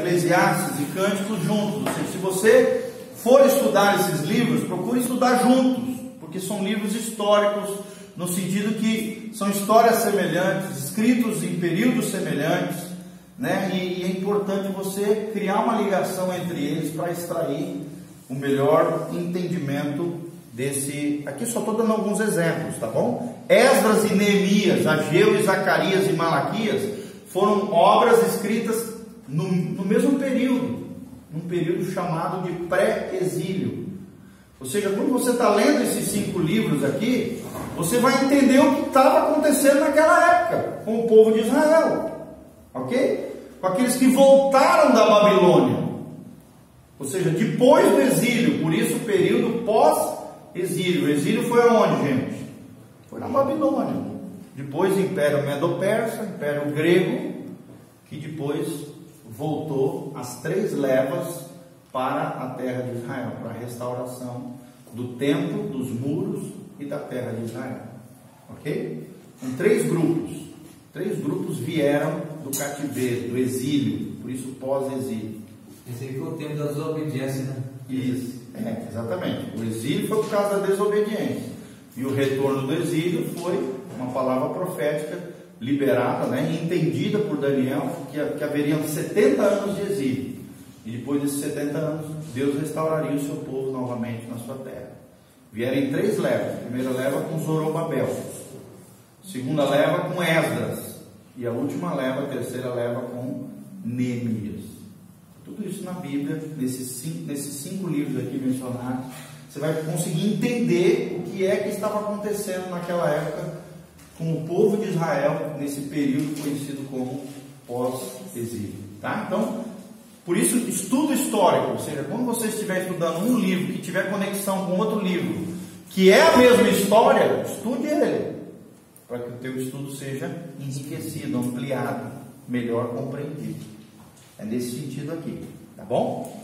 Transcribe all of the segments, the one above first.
Eclesiastes e Cânticos juntos. Ou seja, se você for estudar esses livros, procure estudar juntos, porque são livros históricos, no sentido que são histórias semelhantes, escritos em períodos semelhantes, né? E é importante você criar uma ligação entre eles para extrair o melhor entendimento desse. Aqui só estou dando alguns exemplos, tá bom? Esdras e Neemias, Ageu e Zacarias e Malaquias foram obras escritas no mesmo período, num período chamado de pré-exílio. Ou seja, quando você está lendo esses 5 livros aqui, você vai entender o que estava acontecendo naquela época com o povo de Israel, ok? Com aqueles que voltaram da Babilônia, ou seja, depois do exílio. Por isso o período pós-exílio. O exílio foi aonde, gente? Foi na Babilônia. Depois o Império Medo-Persa, o Império Grego, que depois voltou as 3 levas para a terra de Israel, para a restauração do templo, dos muros e da terra de Israel, ok? Então 3 grupos vieram do cativeiro, do exílio, por isso pós-exílio. Esse aí foi o tempo da desobediência, né? Isso, exatamente. O exílio foi por causa da desobediência, e o retorno do exílio foi uma palavra profética liberada, né, e entendida por Daniel, que haveriam 70 anos de exílio. E depois desses 70 anos, Deus restauraria o seu povo novamente na sua terra. Vieram em 3 levas. A primeira leva com Zorobabel, segunda leva com Esdras, e a última leva, a terceira leva com Neemias. Tudo isso na Bíblia, nesses 5 livros aqui mencionados, você vai conseguir entender o que é que estava acontecendo naquela época com o povo de Israel, nesse período conhecido como pós-exílio, tá? Então, por isso, estudo histórico, ou seja, quando você estiver estudando um livro que tiver conexão com outro livro, que é a mesma história, estude ele, para que o teu estudo seja enriquecido, ampliado, melhor compreendido. É nesse sentido aqui, tá bom?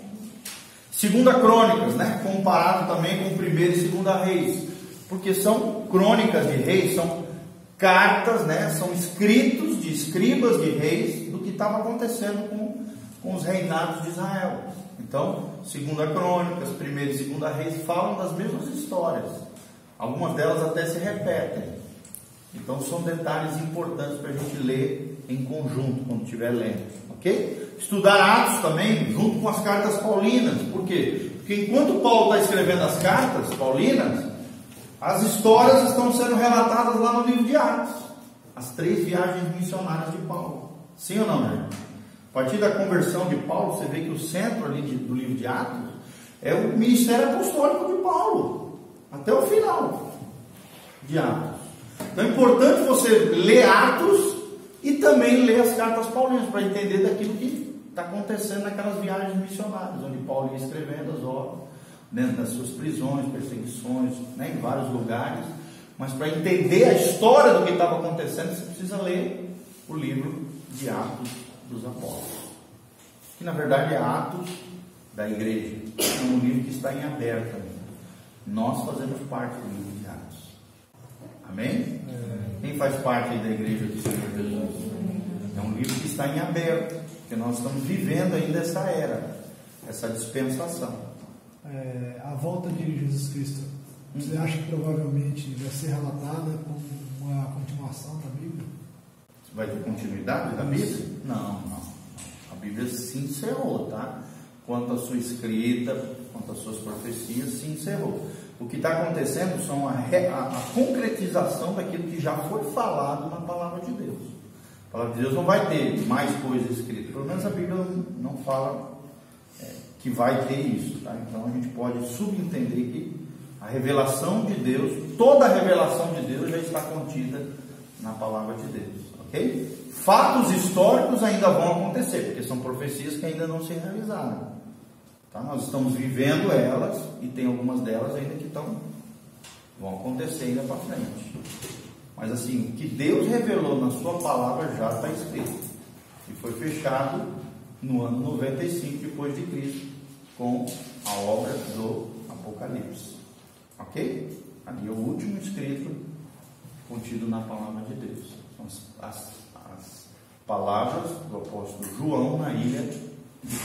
Segunda Crônicas, né? Comparado também com Primeira e Segunda Reis, porque são crônicas de reis, são cartas, né? São escritos de escribas de reis do que estava acontecendo com os reinados de Israel. Então, Segunda Crônicas, Primeira e Segunda Reis falam das mesmas histórias. Algumas delas até se repetem. Então, são detalhes importantes para a gente ler em conjunto quando estiver lendo, ok? Estudar Atos também, junto com as cartas paulinas. Por quê? Porque enquanto Paulo está escrevendo as cartas paulinas, as histórias estão sendo relatadas lá no livro de Atos. As 3 viagens missionárias de Paulo. Sim ou não, né? A partir da conversão de Paulo, você vê que o centro ali do livro de Atos é o ministério apostólico de Paulo, até o final de Atos. Então é importante você ler Atos e também ler as cartas paulinas, para entender daquilo que está acontecendo naquelas viagens missionárias, onde Paulo ia escrevendo as obras, dentro das suas prisões, perseguições, né, em vários lugares. Mas para entender a história do que estava acontecendo, você precisa ler o livro de Atos dos Apóstolos, que na verdade é Atos da Igreja. É um livro que está em aberto ainda. Nós fazemos parte do livro de Atos. Amém? Quem faz parte da Igreja do Senhor Jesus? É um livro que está em aberto, porque nós estamos vivendo ainda essa era, essa dispensação. A volta de Jesus Cristo, você acha que provavelmente vai ser relatada como uma continuação da Bíblia? Vai ter continuidade da Bíblia? Não. A Bíblia se encerrou, tá? Quanto à sua escrita, quanto às suas profecias, se encerrou. O que está acontecendo são a concretização daquilo que já foi falado na Palavra de Deus. A Palavra de Deus não vai ter mais coisas escritas. Pelo menos a Bíblia não fala que vai ter isso, tá? Então a gente pode subentender que a revelação de Deus, toda a revelação de Deus já está contida na Palavra de Deus, ok? Fatos históricos ainda vão acontecer, porque são profecias que ainda não se realizaram, tá? Nós estamos vivendo elas, e tem algumas delas ainda que vão acontecer ainda para frente. Mas assim, o que Deus revelou na sua palavra já está escrito, e foi fechado no ano 95 depois de Cristo, com a obra do Apocalipse, ok? Ali é o último escrito contido na palavra de Deus. São as palavras do apóstolo João na ilha de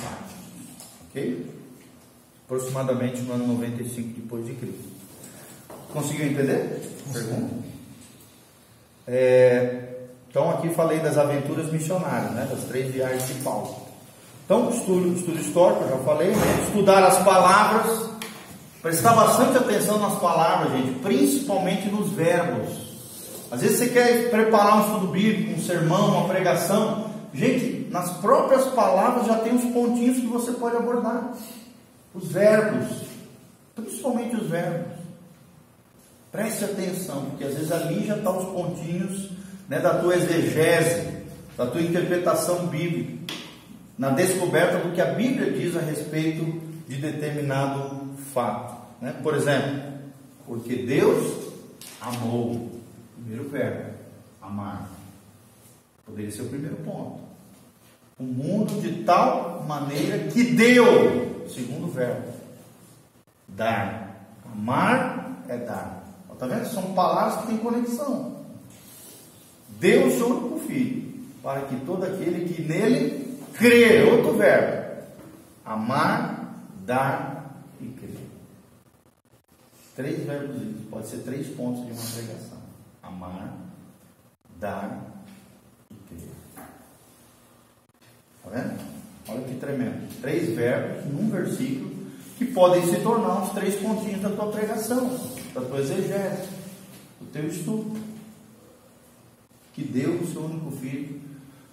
aproximadamente no ano 95 depois de Cristo. Conseguiu entender? Pergunta? Então aqui falei das aventuras missionárias, né? Das 3 viagens de Paulo. Então, estudo histórico, eu já falei, né? Estudar as palavras, prestar bastante atenção nas palavras, gente, principalmente nos verbos. Às vezes você quer preparar um estudo bíblico, um sermão, uma pregação. Gente, nas próprias palavras já tem uns pontinhos que você pode abordar. Os verbos, principalmente os verbos. Preste atenção, porque às vezes ali já estão os pontinhos, né, da tua exegese, da tua interpretação bíblica, na descoberta do que a Bíblia diz a respeito de determinado fato, né? Por exemplo, porque Deus amou. Primeiro verbo, amar. Poderia ser o primeiro ponto. O mundo de tal maneira que deu. Segundo verbo, dar. Amar é dar. Está vendo? São palavras que têm conexão. Deu o seu único filho, para que todo aquele que nele crê. Outro verbo, amar, dar e crer. 3 verbos, pode ser 3 pontos de uma pregação. Amar, dar e crer. Está vendo? Olha que tremendo. 3 verbos num versículo que podem se tornar os 3 pontinhos da tua pregação, da tua exegese, do teu estudo. Que deu o seu único filho,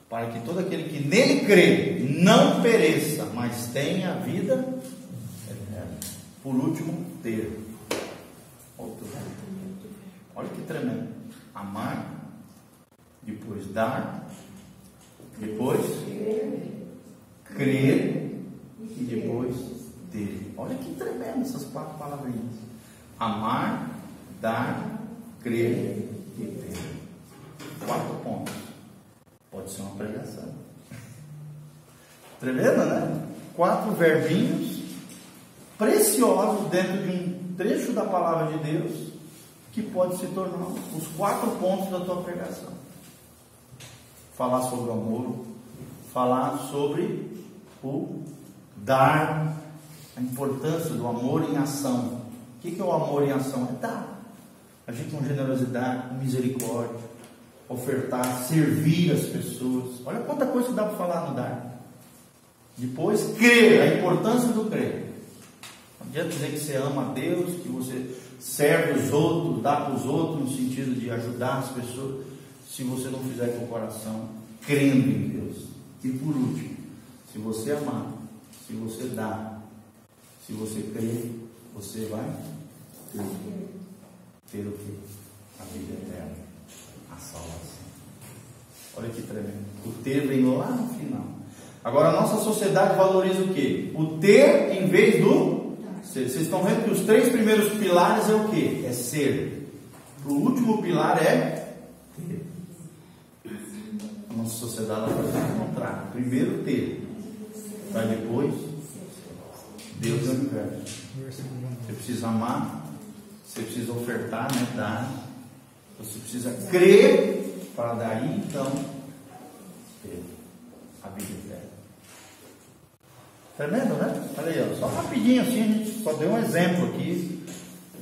para que todo aquele que nele crê não pereça, mas tenha a vida eterna. Por último, ter. Outro verbo. Olha que tremendo. Amar, depois dar, depois crer e depois ter. Olha que tremendo essas 4 palavrinhas. Amar, dar, crer e ter. 4 pontos. Pode ser uma pregação. Tremendo, né? 4 verbinhos preciosos dentro de um trecho da palavra de Deus, que pode se tornar os 4 pontos da tua pregação. Falar sobre o amor, falar sobre o dar, a importância do amor em ação. O que é o amor em ação? É dar. Agir com generosidade, com misericórdia, ofertar, servir as pessoas. Olha quanta coisa que dá para falar no dar. Depois, crer, a importância do crer. Não adianta dizer que você ama a Deus, que você serve os outros, dá para os outros no sentido de ajudar as pessoas, se você não fizer com o coração crendo em Deus. E por último, se você amar, se você dá, se você crer, você vai ter o quê? A vida eterna, a salvação. Olha que tremendo. O ter vem lá no final. Agora a nossa sociedade valoriza o quê? O ter em vez do ser. Vocês estão vendo que os 3 primeiros pilares é o quê? É ser. O último pilar é ter. A nossa sociedade vai fazer o contrário. Primeiro ter, para depois Deus é o universo. Você precisa amar, você precisa ofertar, né? Dar. Você precisa crer para daí então ter a vida eterna. Tremendo, né? Olha aí, ó, só rapidinho assim, a gente só deu um exemplo aqui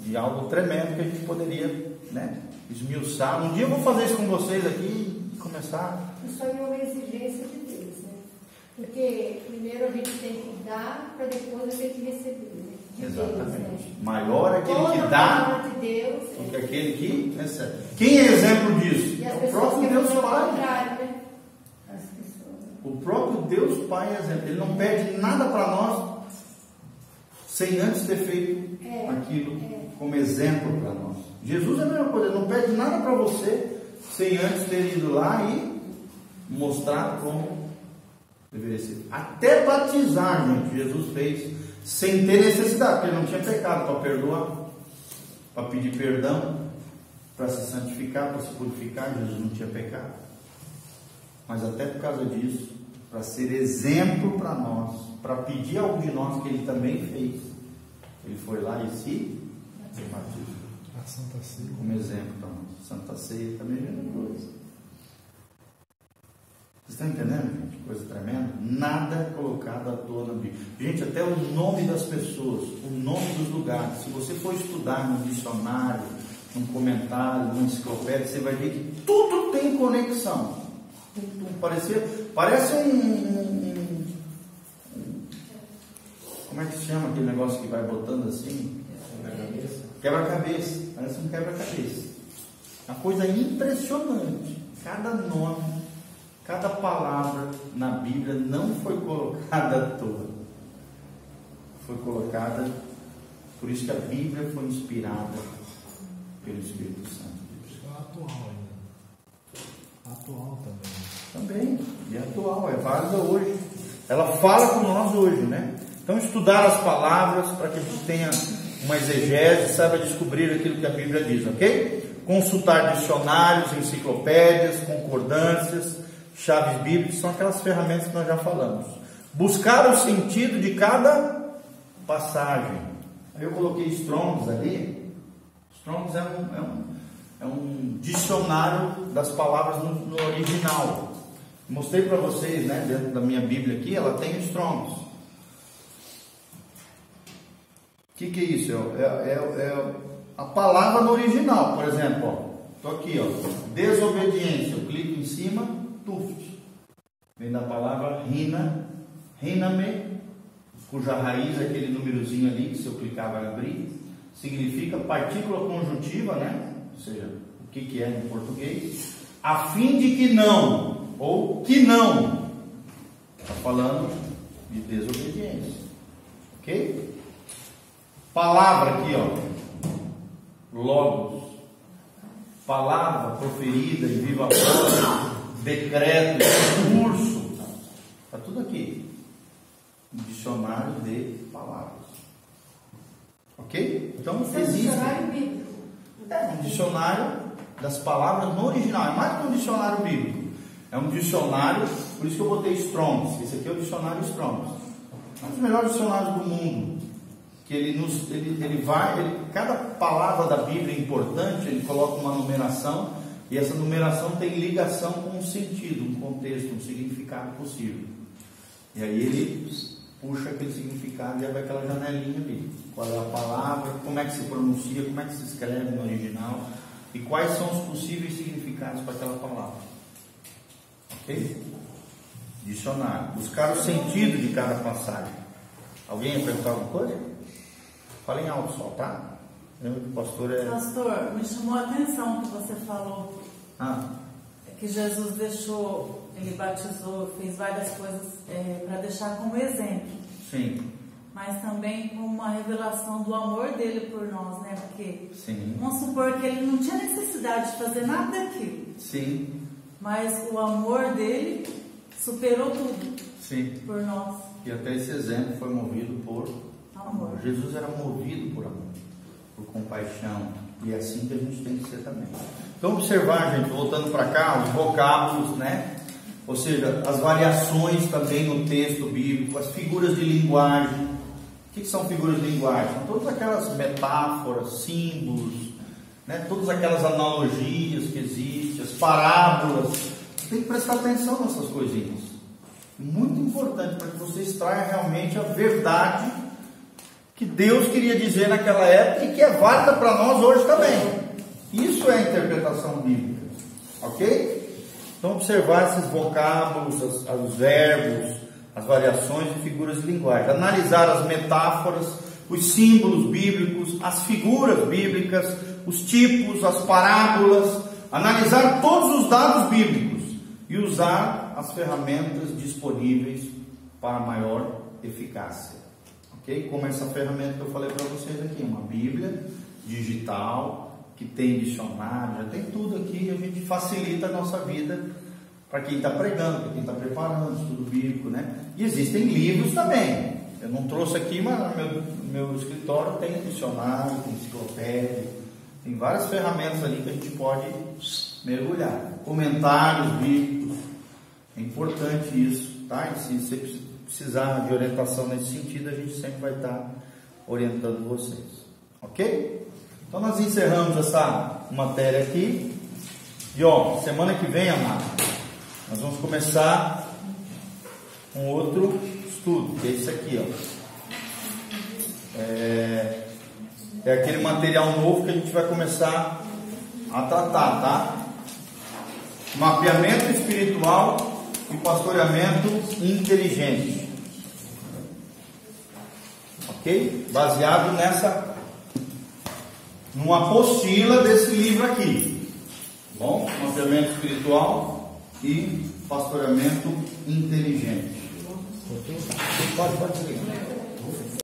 de algo tremendo que a gente poderia, né, esmiuçar. Um dia eu vou fazer isso com vocês aqui e começar. Isso aí é uma exigência de Deus, né? Porque primeiro a gente tem que dar para depois a gente receber, né? De Exatamente. Deus, né? Maior aquele Toda que a dá palavra de Deus, do que aquele que recebe. Quem é exemplo disso? E as O pessoas próprio querem Deus fazer o Pai. contrário, né? As pessoas. O próprio Deus Pai é exemplo. Ele não pede nada para nós sem antes ter feito aquilo como exemplo para nós. Jesus é a mesma coisa. Ele não pede nada para você sem antes ter ido lá e mostrar como deveria ser. Até batizar, gente, Jesus fez sem ter necessidade, porque ele não tinha pecado para perdoar, para pedir perdão, para se santificar, para se purificar. Jesus não tinha pecado. Mas até por causa disso, para ser exemplo para nós, para pedir algo de nós que ele também fez, ele foi lá e se batizou. A Santa Ceia. Como exemplo para nós. Santa Ceia também é a mesma coisa. Vocês estão entendendo, gente? Coisa tremenda. Nada é colocado toa na Bíblia. Gente, até o nome das pessoas, o nome dos lugares, se você for estudar num dicionário, num comentário, numa enciclopédia, você vai ver que tudo tem conexão. Parece como é que se chama aquele negócio que vai botando assim? Quebra-cabeça. Parece um quebra-cabeça. Uma coisa impressionante. Cada nome, cada palavra na Bíblia não foi colocada à toa. Foi colocada, por isso que a Bíblia foi inspirada pelo Espírito Santo. É atual ainda. Atual também. Também, e atual, é válida hoje. Ela fala com nós hoje, né? Então, estudar as palavras para que a gente tenha uma exegese, saiba descobrir aquilo que a Bíblia diz, ok? Consultar dicionários, enciclopédias, concordâncias, chaves bíblicas, são aquelas ferramentas que nós já falamos. Buscar o sentido de cada passagem. Aí eu coloquei Strong's ali. Strong's é um dicionário das palavras no original. Mostrei para vocês, né, dentro da minha Bíblia aqui, ela tem Strong's. O que é isso? É a palavra no original. Por exemplo, estou aqui, desobediência. Eu clico em cima, tuft. Vem da palavra riname, cuja raiz é aquele númerozinho ali, que se eu clicar vai abrir. Significa partícula conjuntiva, né? Ou seja, o que é em português? A fim de que não, ou que não. Está falando de desobediência. Ok? Palavra aqui, logos, palavra proferida em viva voz, decreto, discurso, está tudo aqui. Um dicionário de palavras. Ok? Então existe. Um dicionário das palavras no original. É mais que um dicionário bíblico. É um dicionário, por isso que eu botei Strong's. Esse aqui é o dicionário Strong's. É um dos melhores dicionários do mundo. Que cada palavra da Bíblia é importante, ele coloca uma numeração, e essa numeração tem ligação com um sentido, um contexto, um significado possível. E aí ele puxa aquele significado e abre aquela janelinha ali. Qual é a palavra, como é que se pronuncia, como é que se escreve no original, e quais são os possíveis significados para aquela palavra. Ok? Dicionário. Buscar o sentido de cada passagem. Alguém ia perguntar alguma coisa? Fala em alto só, tá? Lembra que o pastor é... Pastor, me chamou a atenção que você falou que Jesus deixou, ele batizou, fez várias coisas para deixar como exemplo. Sim. Mas também como uma revelação do amor dele por nós, né? Porque sim. Vamos supor que ele não tinha necessidade de fazer nada daquilo. Sim. Mas o amor dele superou tudo. Sim. Por nós. E até esse exemplo foi movido por amor. Jesus era movido por amor, por compaixão, e é assim que a gente tem que ser também. Então observar, gente, voltando para cá, os vocábulos, né? Ou seja, as variações também no texto bíblico, as figuras de linguagem. O que são figuras de linguagem? São todas aquelas metáforas, símbolos, né? Todas aquelas analogias que existem, as parábolas. Tem que prestar atenção nessas coisinhas. Muito importante para que você extraia realmente a verdade que Deus queria dizer naquela época e que é válida para nós hoje também. Isso é a interpretação bíblica, ok? Então observar esses vocábulos, os verbos, as variações e figuras de linguagem, analisar as metáforas, os símbolos bíblicos, as figuras bíblicas, os tipos, as parábolas, analisar todos os dados bíblicos e usar as ferramentas disponíveis para maior eficácia. Ok? Como essa ferramenta que eu falei para vocês aqui, uma Bíblia digital, que tem dicionário, já tem tudo aqui, e a gente facilita a nossa vida para quem está pregando, para quem está preparando estudo bíblico, né? E existem livros também. Eu não trouxe aqui, mas no meu escritório tem dicionário, tem enciclopédia, tem várias ferramentas ali que a gente pode mergulhar. Comentários bíblicos, é importante isso, tá? E se você precisar de orientação nesse sentido, a gente sempre vai estar orientando vocês, ok? Então nós encerramos essa matéria aqui, e semana que vem, amado, nós vamos começar um outro estudo, que é isso aqui, ó. É aquele material novo que a gente vai começar a tratar, tá? Mapeamento espiritual e pastoreamento inteligente. Ok? Baseado numa apostila desse livro aqui. Bom? Mapeamento espiritual e pastoreamento inteligente. Pode desligar.